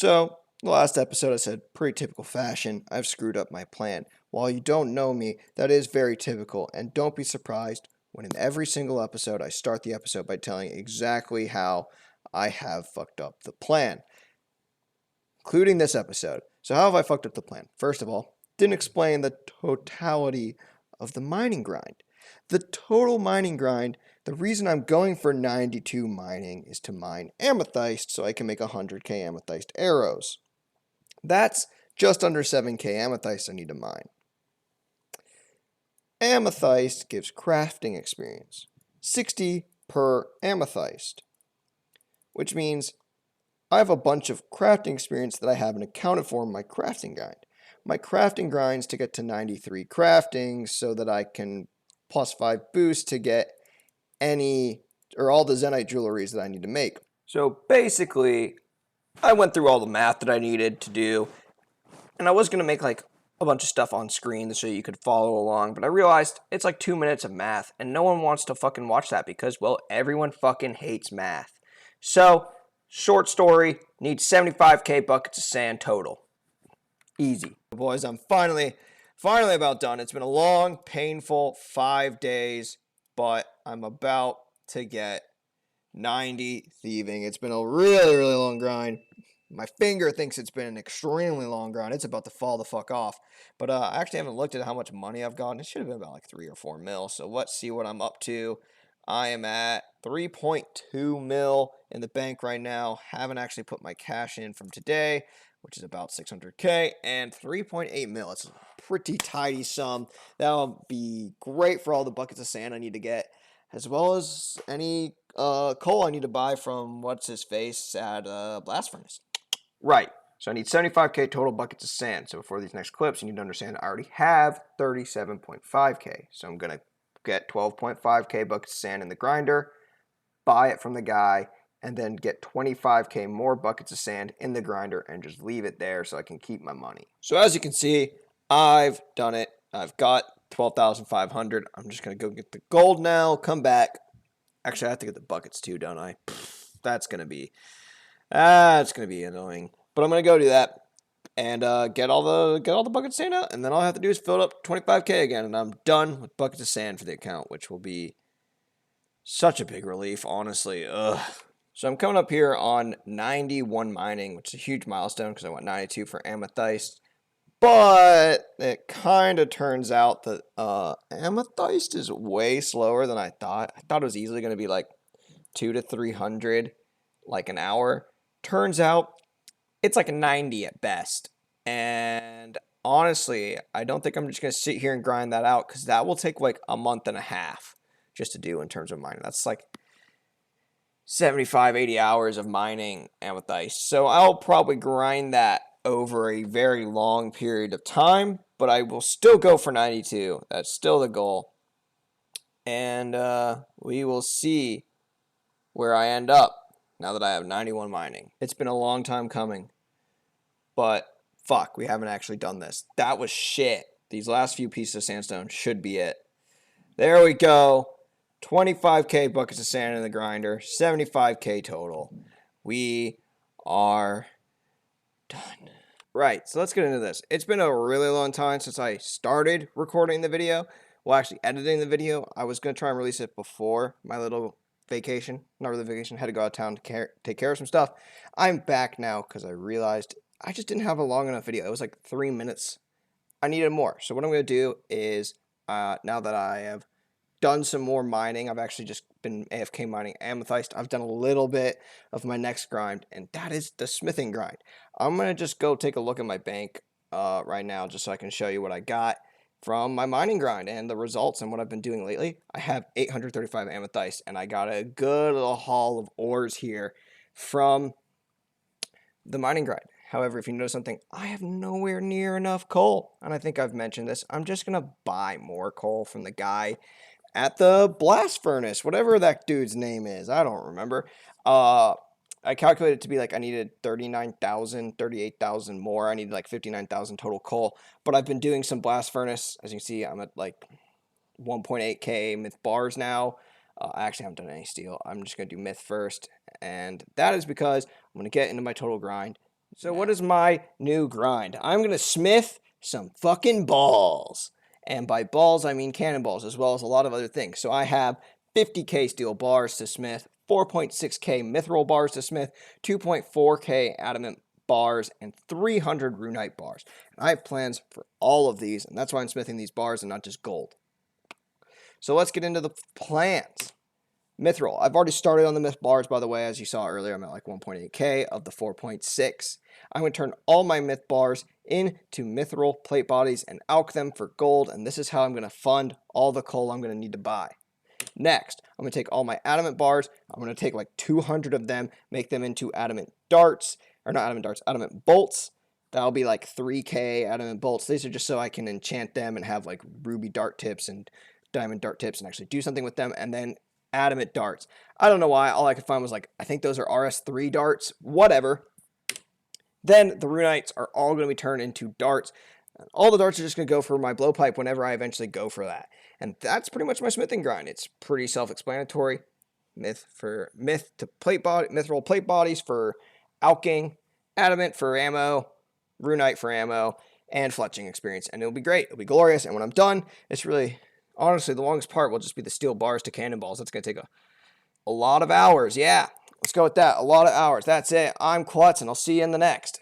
So, the last episode I said, pretty typical fashion, I've screwed up my plan. While you don't know me, that is very typical, and don't be surprised when in every single episode I start the episode by telling exactly how I have fucked up the plan, including this episode. So how have I fucked up the plan? First of all, didn't explain the totality of the mining grind. The total mining grind, the reason I'm going for 92 mining is to mine amethyst so I can make 100k amethyst arrows. That's just under 7k amethyst I need to mine. Amethyst gives crafting experience, 60 per amethyst, which means I have a bunch of crafting experience that I haven't accounted for in my crafting grind. My crafting grind's to get to 93 crafting so that I can plus 5 boost to get any or all the Zenite jewelries that I need to make. So basically, I went through all the math that I needed to do, and I was going to make like a bunch of stuff on screen so you could follow along, but I realized it's like 2 minutes of math, and no one wants to fucking watch that because, well, everyone fucking hates math. So, short story, need 75k buckets of sand total. Easy. Boys, I'm finally about done. It's been a long, painful 5 days, but I'm about to get 90 thieving. It's been a really long grind. My finger thinks it's been an extremely long grind. It's about to fall the fuck off. But I actually haven't looked at how much money I've gotten. It should have been about like 3 or 4 mil. So let's see what I'm up to. I am at 3.2 mil in the bank right now. Haven't actually put my cash in from today, which is about 600k, and 3.8 mil. It's a pretty tidy sum. That'll be great for all the buckets of sand I need to get, as well as any coal I need to buy from what's-his-face at Blast Furnace. Right. So I need 75k total buckets of sand. So before these next clips, you need to understand I already have 37.5k. So I'm going to get 12.5k buckets of sand in the grinder, buy it from the guy, and then get 25k more buckets of sand in the grinder and just leave it there so I can keep my money. So as you can see, I've done it. I've got 12,500. I'm just going to go get the gold now, come back. Actually, I have to get the buckets too, don't I? That's going to be annoying. But I'm going to go do that and get all the buckets of sand out, and then all I have to do is fill it up 25k again, and I'm done with buckets of sand for the account, which will be such a big relief, honestly. Ugh. So I'm coming up here on 91 mining, which is a huge milestone because I went 92 for amethyst. But it kind of turns out that amethyst is way slower than I thought. I thought it was easily going to be like 200 to 300, like an hour. Turns out it's like a 90 at best. And honestly, I don't think I'm just going to sit here and grind that out because that will take like a month and a half just to do in terms of mining. That's like 75, 80 hours of mining amethyst. So I'll probably grind that over a very long period of time, but I will still go for 92. That's still the goal. And we will see where I end up now that I have 91 mining. It's been a long time coming, but fuck, we haven't actually done this. That was shit. These last few pieces of sandstone should be it. There we go. 25k buckets of sand in the grinder, 75k total. We are done. Right, so let's get into this. It's been a really long time since I started recording the video. Well, actually editing the video. I was going to try and release it before my little vacation. Not really vacation. Had to go out of town to take care of some stuff. I'm back now because I realized I just didn't have a long enough video. It was like 3 minutes. I needed more. So what I'm going to do is, now that I have done some more mining, I've actually just been AFK mining amethyst. I've done a little bit of my next grind, and that is the smithing grind. I'm going to just go take a look at my bank right now just so I can show you what I got from my mining grind and the results and what I've been doing lately. I have 835 amethyst, and I got a good little haul of ores here from the mining grind. However, if you notice something, I have nowhere near enough coal, and I think I've mentioned this. I'm just going to buy more coal from the guy at the blast furnace, whatever that dude's name is. I don't remember. I calculated to be like I needed 39,000, 38,000 more. I needed like 59,000 total coal. But I've been doing some blast furnace. As you can see, I'm at like 1.8k myth bars now. I actually haven't done any steel. I'm just going to do myth first. And that is because I'm going to get into my total grind. So what is my new grind? I'm going to smith some fucking balls. And by balls, I mean cannonballs, as well as a lot of other things. So I have 50k steel bars to smith, 4.6k mithril bars to smith, 2.4k adamant bars, and 300 runite bars. And I have plans for all of these, and that's why I'm smithing these bars and not just gold. So let's get into the plans. Mithril. I've already started on the myth bars, by the way. As you saw earlier, I'm at like 1.8k of the 4.6. I'm going to turn all my myth bars into mithril plate bodies and alch them for gold, and this is how I'm going to fund all the coal I'm going to need to buy. Next, I'm going to take all my adamant bars. I'm going to take like 200 of them, make them into adamant darts, or not adamant darts, adamant bolts. That'll be like 3k adamant bolts. These are just so I can enchant them and have like ruby dart tips and diamond dart tips and actually do something with them, and then adamant darts. I don't know why. All I could find was like, I think those are RS3 darts. Whatever. Then the runites are all going to be turned into darts. All the darts are just going to go for my blowpipe whenever I eventually go for that. And that's pretty much my smithing grind. It's pretty self-explanatory. Myth to plate body, mithril plate bodies for alching, adamant for ammo, runite for ammo, and fletching experience. And it'll be great. It'll be glorious. And when I'm done, it's really, honestly, the longest part will just be the steel bars to cannonballs. That's going to take a lot of hours. Yeah, let's go with that. A lot of hours. That's it. I'm Klutz, and I'll see you in the next.